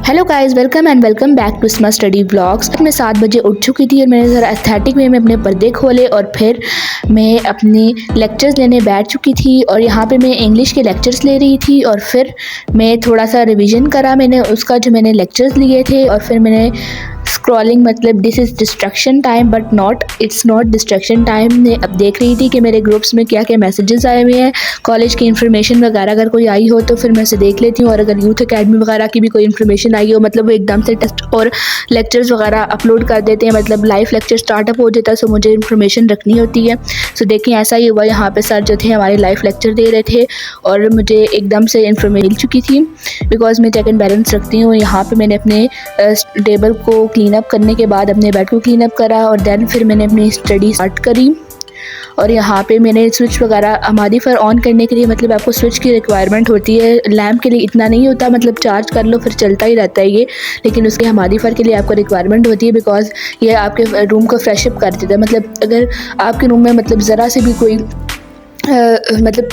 Hello guys, welcome back to smart study blogs. मैं 7 बजे उठ चुकी थी और मैंने ज़रा एस्थेटिक वे में अपने पर्दे खोले और फिर मैं अपने लेक्चर्स लेने बैठ चुकी थी। और यहाँ पे मैं इंग्लिश के लेक्चर्स ले रही थी और फिर मैं थोड़ा सा रिवीजन करा मैंने उसका जो मैंने लेक्चर्स लिए थे। और फिर मैंने स्क्रॉलिंग मतलब this is distraction time but not it's not distraction time. मैं अब देख रही थी कि मेरे ग्रुप्स में क्या क्या मैसेजेस आए हुए हैं, कॉलेज की इन्फॉर्मेशन वगैरह अगर कोई आई हो तो फिर मैं उसे देख लेती हूँ। और अगर यूथ अकेडमी वगैरह की भी कोई इन्फॉर्मेशन आई हो, मतलब वो एकदम से टेस्ट और लेक्चर्स वगैरह अपलोड कर देते हैं, मतलब लाइव लेक्चर स्टार्टअप हो जाता है, सो मुझे इन्फॉर्मेशन रखनी होती है। सो देखिए ऐसा ही हुआ, यहाँ पे सर जो थे हमारे लाइव लेक्चर दे रहे थे और मुझे एकदम से इन्फॉर्मेशन मिल चुकी थी बिकॉज मैं चेक एंड बैलेंस रखती हूँ। यहाँ पे मैंने अपने टेबल को क्लीन अप करने के बाद अपने बेड को क्लीन अप करा और देन फिर मैंने अपनी स्टडी स्टार्ट करी। और यहाँ पे मैंने स्विच वगैरह हमारी फर ऑन करने के लिए मतलब आपको स्विच की रिक्वायरमेंट होती है, लैम्प के लिए इतना नहीं होता, मतलब चार्ज कर लो फिर चलता ही रहता है ये, लेकिन उसके हमारी फर के लिए आपको रिक्वायरमेंट होती है बिकॉज ये आपके रूम को फ्रेशअप कर देता है। मतलब अगर आपके रूम में मतलब ज़रा से भी कोई मतलब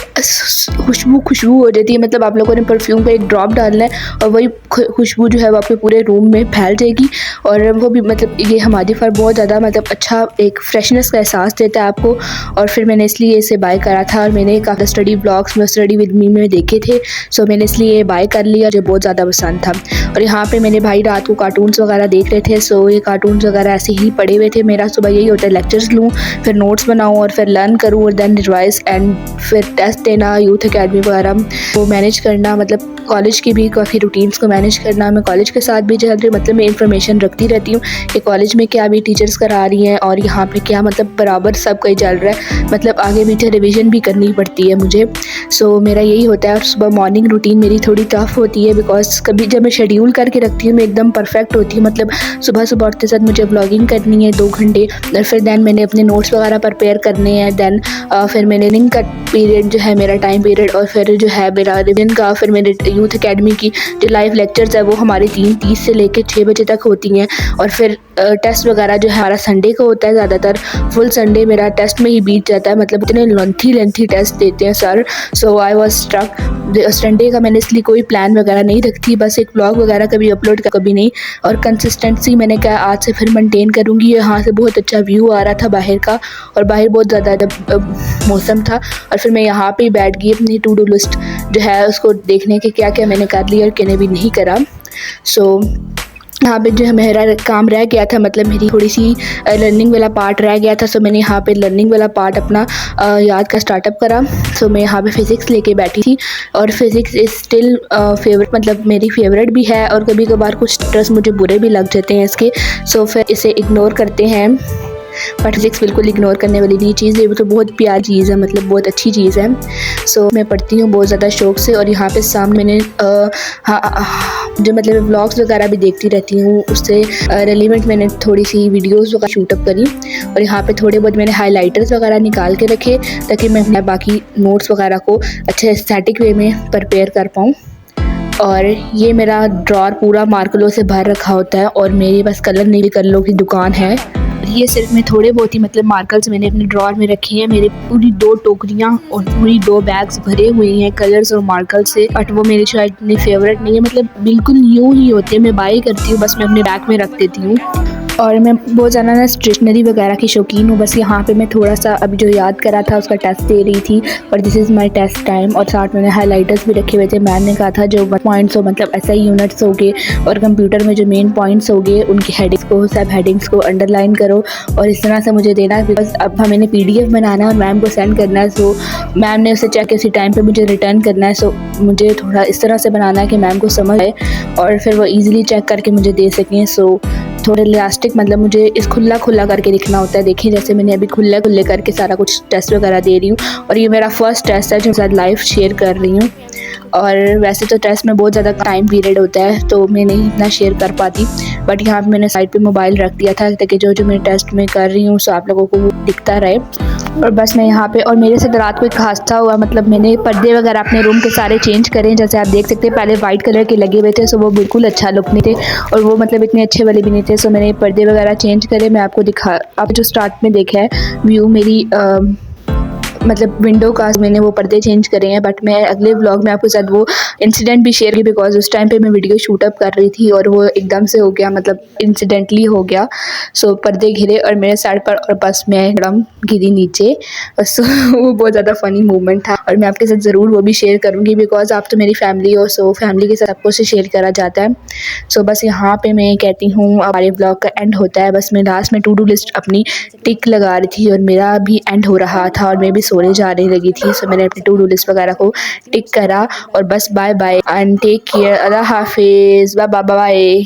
खुशबू हो जाती है, मतलब आप लोगों ने परफ्यूम का एक ड्रॉप डालना है और वही खुशबू जो है वो आपके पूरे रूम में फैल जाएगी। और वो भी मतलब ये हमारी फर बहुत ज़्यादा मतलब अच्छा एक फ्रेशनेस का एहसास देता है आपको। और फिर मैंने इसलिए इसे बाय करा था और मैंने काफ़ी स्टडी ब्लॉग्स में स्टडी विद मी में देखे थे, सो मैंने इसलिए ये बाय कर लिया, जो बहुत ज़्यादा पसंद था। और यहाँ पे मेरे भाई रात को कार्टून्स वगैरह देख रहे थे, सो ये कार्टून्स वगैरह ऐसे ही पड़े हुए थे। मेरा सुबह यही होता है लेक्चर्स लूँ, फिर नोट्स बनाऊँ और फिर लर्न करूँ और देन रिवाइज एंड फिर टेस्ट देना, यूथ अकेडमी वगैरह वो मैनेज करना, मतलब कॉलेज की भी काफ़ी रूटीन्स को मैनेज करना। मैं कॉलेज के साथ भी चल रही मतलब मैं इन्फॉर्मेशन रखती रहती हूँ कि कॉलेज में क्या भी टीचर्स करा रही हैं और यहाँ पे क्या मतलब बराबर सब कहीं चल रहा है, मतलब आगे पीछे रिवीजन भी करनी पड़ती है मुझे। सो मेरा यही होता है। और सुबह मॉर्निंग रूटीन मेरी थोड़ी टफ होती है बिकॉज कभी जब मैं शेड्यूल करके रखती हूँ मैं एकदम परफेक्ट होती हूँ, मतलब सुबह सुबह उठते साथ मुझे व्लॉगिंग करनी है 2 घंटे और फिर दैन मैंने अपने नोट्स वगैरह प्रिपेयर करने हैं, दैन फिर मैंने रिविजन का पीरियड जो है मेरा टाइम पीरियड और फिर जो है मेरा रिविजन का, फिर मेरे यूथ अकेडमी की जो लाइव लेक्चर्स है वो हमारे 3:30 से लेकर 6 बजे तक होती हैं। और फिर टेस्ट वगैरह जो है हमारा संडे को होता है, ज़्यादातर फुल संडे मेरा टेस्ट में ही बीत जाता है, मतलब इतने लेंथी टेस्ट देते हैं sir. So I was struck Sunday का मैंने इसलिए कोई प्लान वगैरह नहीं रखती, बस एक ब्लॉग वगैरह कभी अपलोड कभी नहीं। और कंसिस्टेंसी मैंने कहा आज से फिर मेंटेन करूँगी। यहाँ से बहुत अच्छा व्यू आ रहा था बाहर का और बाहर बहुत ज़्यादा मौसम था। और फिर मैं यहाँ पे बैठ गई अपनी टू डू लिस्ट जो है उसको देखने के क्या क्या मैंने कर लिया और क्या भी नहीं करा। सो यहाँ पे जो है मेरा काम रह गया था, मतलब मेरी थोड़ी सी लर्निंग वाला पार्ट रह गया था। सो मैंने यहाँ पे लर्निंग वाला पार्ट अपना याद का स्टार्टअप करा। सो मैं यहाँ पे फ़िज़िक्स लेके बैठी थी और फिज़िक्स इज़ स्टिल फेवरेट, मतलब मेरी फेवरेट भी है और कभी कभार कुछ स्ट्रेस मुझे बुरे भी लग जाते हैं इसके। सो फिर इसे इग्नोर करते हैं, बट फिज़िक्स बिल्कुल इग्नोर करने वाली नहीं चीज़ है, वो तो बहुत प्यारी चीज़ है, मतलब बहुत अच्छी चीज़ है। सो मैं पढ़ती हूँ बहुत ज़्यादा शौक़ से। और यहाँ पे सामने मैंने जो मतलब व्लॉग्स वगैरह भी देखती रहती हूँ, उससे रेलिवेंट मैंने थोड़ी सी वीडियोस वगैरह शूटअप करी। और यहाँ पे थोड़े बहुत मैंने हाइलाइटर्स वगैरह निकाल के रखे ताकि मैं अपने बाकी नोट्स वगैरह को अच्छे एस्थेटिक वे में प्रिपेयर कर पाऊँ। और ये मेरा ड्रॉर पूरा मार्करों से भर रखा होता है और मेरे पास कलर नीली कलरों की दुकान है। ये सिर्फ मैं थोड़े बहुत ही मतलब मार्कर्स मैंने अपने ड्रॉर में रखे हैं। मेरे पूरी 2 टोकरियाँ और पूरी 2 बैग्स भरे हुए हैं कलर्स और मार्कर्स से, बट वो मेरी शायद इतनी फेवरेट नहीं है, मतलब बिल्कुल यूँ ही होते हैं। मैं बाई करती हूँ बस मैं अपने बैग में रख देती हूँ। और मैं बहुत ज़्यादा ना स्टेशनरी वगैरह की शौकीन हूँ। बस यहाँ पे मैं थोड़ा सा अभी जो याद करा था उसका टेस्ट दे रही थी और this is my test time. और साथ मैंने हाइलाइटर्स भी रखे हुए थे। मैम ने कहा था जो पॉइंट्स हो मतलब ऐसा ही यूनिट्स हो गए और कंप्यूटर में जो मेन पॉइंट्स हो गए उनकी हेडिंग्स को सब हेडिंग्स को अंडरलाइन करो और इस तरह से मुझे देना, बिकॉज अब हमें PDF बनाना है और मैम को सेंड करना है। सो मैम ने उसे चेक इसी टाइम पर मुझे रिटर्न करना है। सो मुझे थोड़ा इस तरह से बनाना है कि मैम को समझ आए और फिर वो ईज़िली चेक करके मुझे दे सकें। सो थोड़े इलास्टिक मतलब मुझे इस खुला करके लिखना होता है। देखिए जैसे मैंने अभी खुले करके सारा कुछ टेस्ट वगैरह दे रही हूँ और ये मेरा फर्स्ट टेस्ट है जो साथ लाइव शेयर कर रही हूँ। और वैसे तो टेस्ट में बहुत ज़्यादा टाइम पीरियड होता है तो मैं नहीं इतना शेयर कर पाती, बट यहाँ पे मैंने साइड पे मोबाइल रख दिया था ताकि जो मैं टेस्ट में कर रही हूँ सो आप लोगों को वो दिखता रहे। और बस मैं यहाँ पे और मेरे से रात को एक हादसा हुआ, मतलब मैंने पर्दे वगैरह अपने रूम के सारे चेंज करें। जैसे आप देख सकते हैं पहले वाइट कलर के लगे हुए थे सो वो बिल्कुल अच्छा लुक नहीं थे और वो मतलब इतने अच्छे वाले भी नहीं थे। सो मैंने पर्दे वगैरह चेंज करे। मैं आपको दिखा, आप जो स्टार्ट में देखा है व्यू मेरी मतलब विंडो का मैंने वो पर्दे चेंज करे हैं। बट मैं अगले व्लॉग में आपके साथ वो इंसिडेंट भी शेयर की, बिकॉज उस टाइम पे मैं वीडियो शूट अप कर रही थी और वो एकदम से हो गया, मतलब इंसिडेंटली हो गया। सो पर्दे घिरे और मेरे सर पर, और बस मैं एकदम गिरी नीचे। सो वो बहुत ज़्यादा फ़नी मोमेंट था और मैं आपके साथ ज़रूर वो भी शेयर करूँगी, बिकॉज आप तो मेरी फैमिली हो। सो फैमिली के साथ आपको से शेयर करा जाता है। सो बस यहाँ पे मैं कहती हूँ हमारे ब्लॉग का एंड होता है। बस मैं लास्ट में टू डू लिस्ट अपनी टिक लगा रही थी और मेरा भी एंड हो रहा था और मैं भी सोने जाने लगी थी। सो मैंने अपनी टू डू लिस्ट वगैरह को टिक करा और बस bye bye and take care, अल्लाह हाफिज़, बाय बाय बाय।